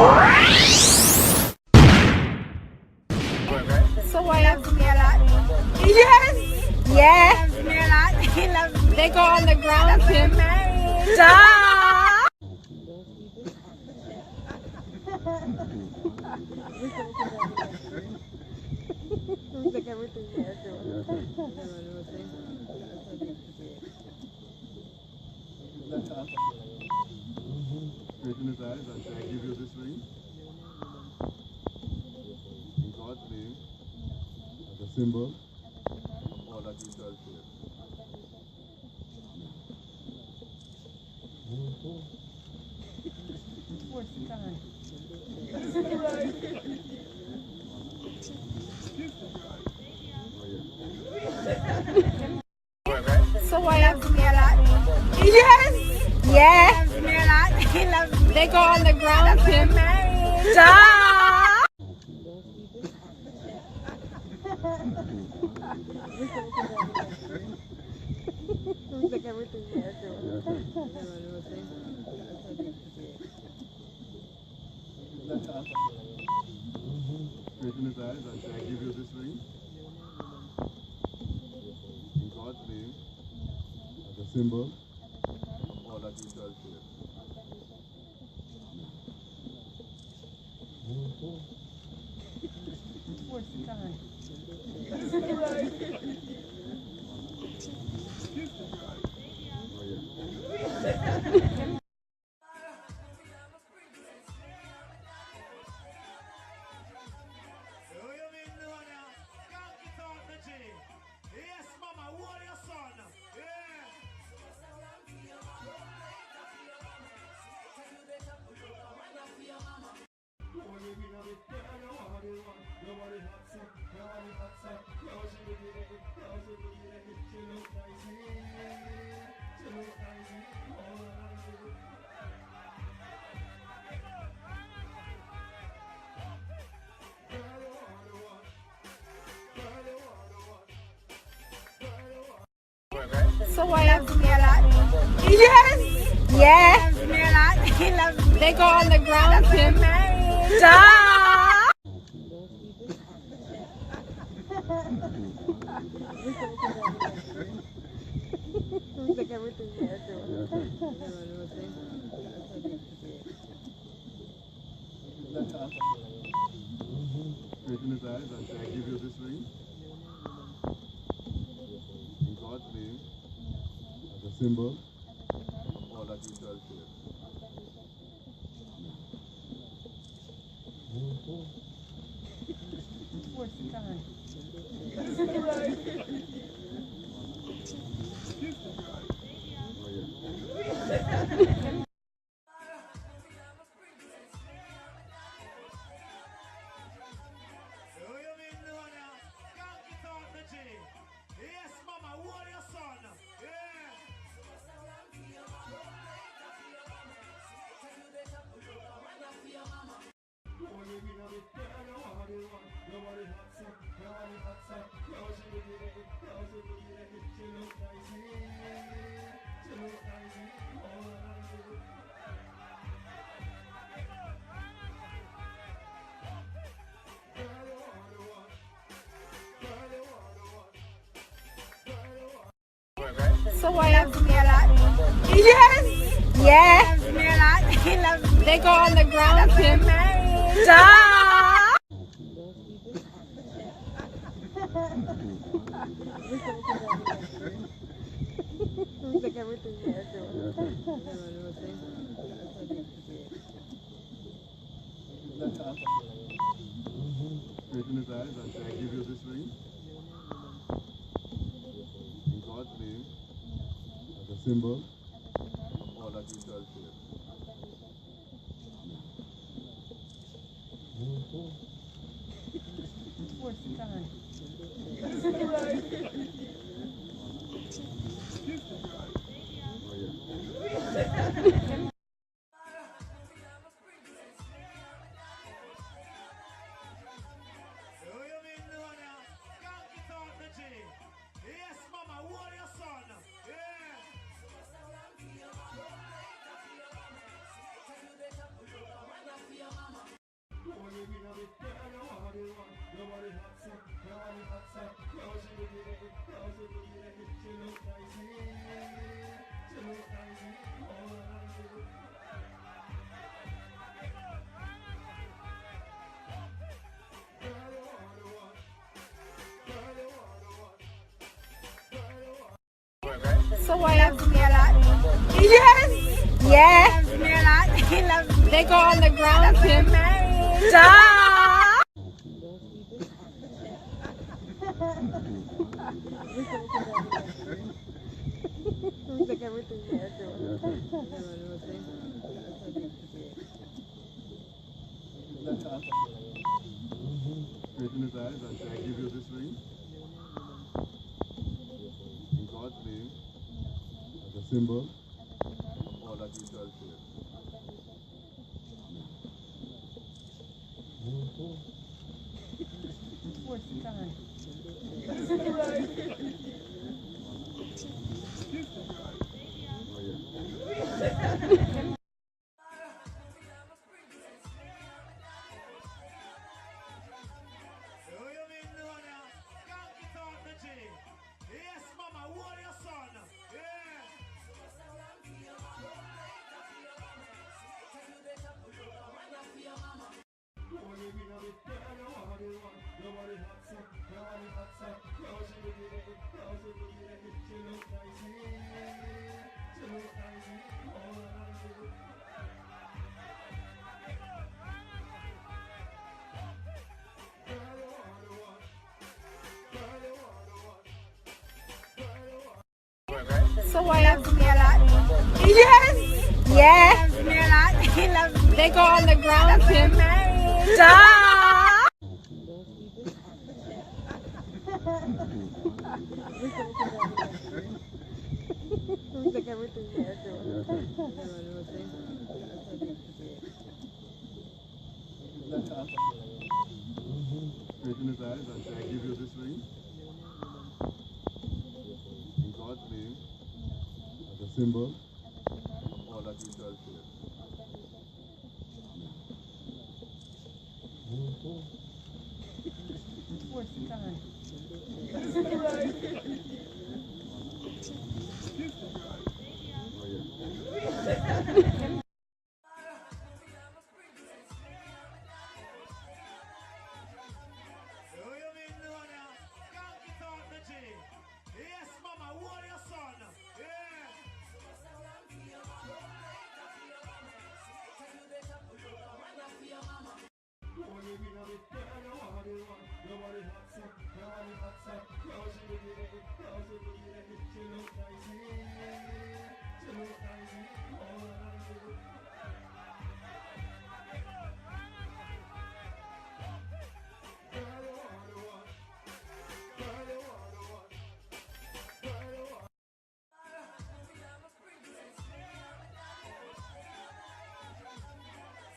So why Loves me a lot. Yes! Yeah! Loves me a lot. He loves me. They go on the ground, Kim. Married. Duh! Like everything there, Straighten his eyes and say, I give you this ring in God's name as a symbol of all that you shall share. So why Loves me a lot. Yes! Yeah! Loves me a lot. He loves me. They go on the ground, Kim. Married. Duh! Like everything there, Straighten his eyes and say, I give you this ring in God's name as a symbol of all that you shall share. Yes, mama, what your son? Yeah. So why Loves me a lot. Yes! Yeah! Loves me a lot. He loves me. They go on the ground, Kim. Married. Duh! Like everything there, Straighten his eyes and say, I give you this ring in God's name as a symbol of all that you shall share. Yes, mama, what your son? Yeah. So why Loves me a lot. Yes! Yeah! Loves me a lot. He loves me. They go on the ground, Kim. Married. Duh! Like everything there, Straighten his eyes and say, I give you this ring in God's name as a symbol of all that you shall share. Yes, mama, what your son? Yeah. So He I loves me a lot. yes, yeah. He loves me a lot. He loves me. They go on the ground, Kim. Married. Stop. Looks like everything's there, girl. Straighten his eyes and I give you this ring. In God's name, as a symbol of all that you shall share. What's the time? Who you mean know now? Can't get out the G. Yes, mama, hold your son. Yeah. So He I loves me a lot. yes, yeah. He loves me a lot. He loves me. They go on the ground, Kim. Married. Stop. Looks like everything's there, girl. Straighten his eyes and I give you this ring. In God's name, as a symbol of all that you shall share. What's the time? Who you mean know now? Can't get out the G. Yes, mama, hold your son. Yeah.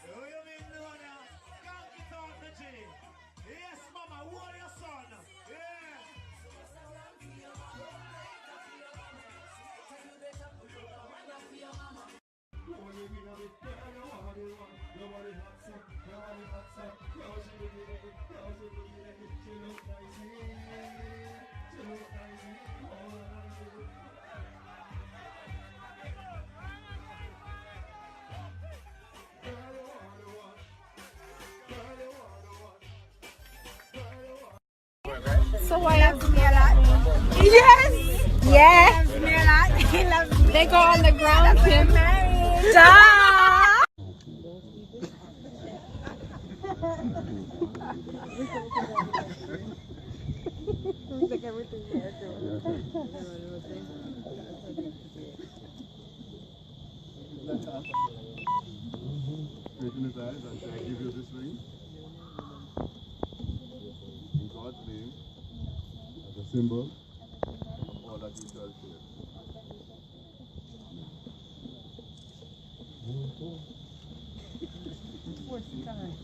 Who you mean know now? Can't get out the G. Yes, mama, hold your son. Yeah. So He I loves me a lot. yes, yeah. He loves me a lot. He loves me. They go on the ground, Kim. Married. Stop. Looks like everything's there, girl. Straighten his eyes and I give you this ring. In God's name, as a symbol of all that you shall share. What's the time?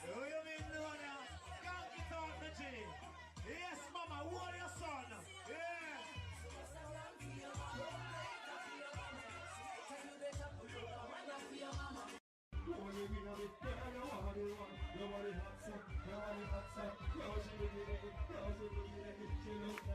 Who you mean know now? Can't get out the G. Yes, mama, hold your son. How she looking at me, how she looking at me, she look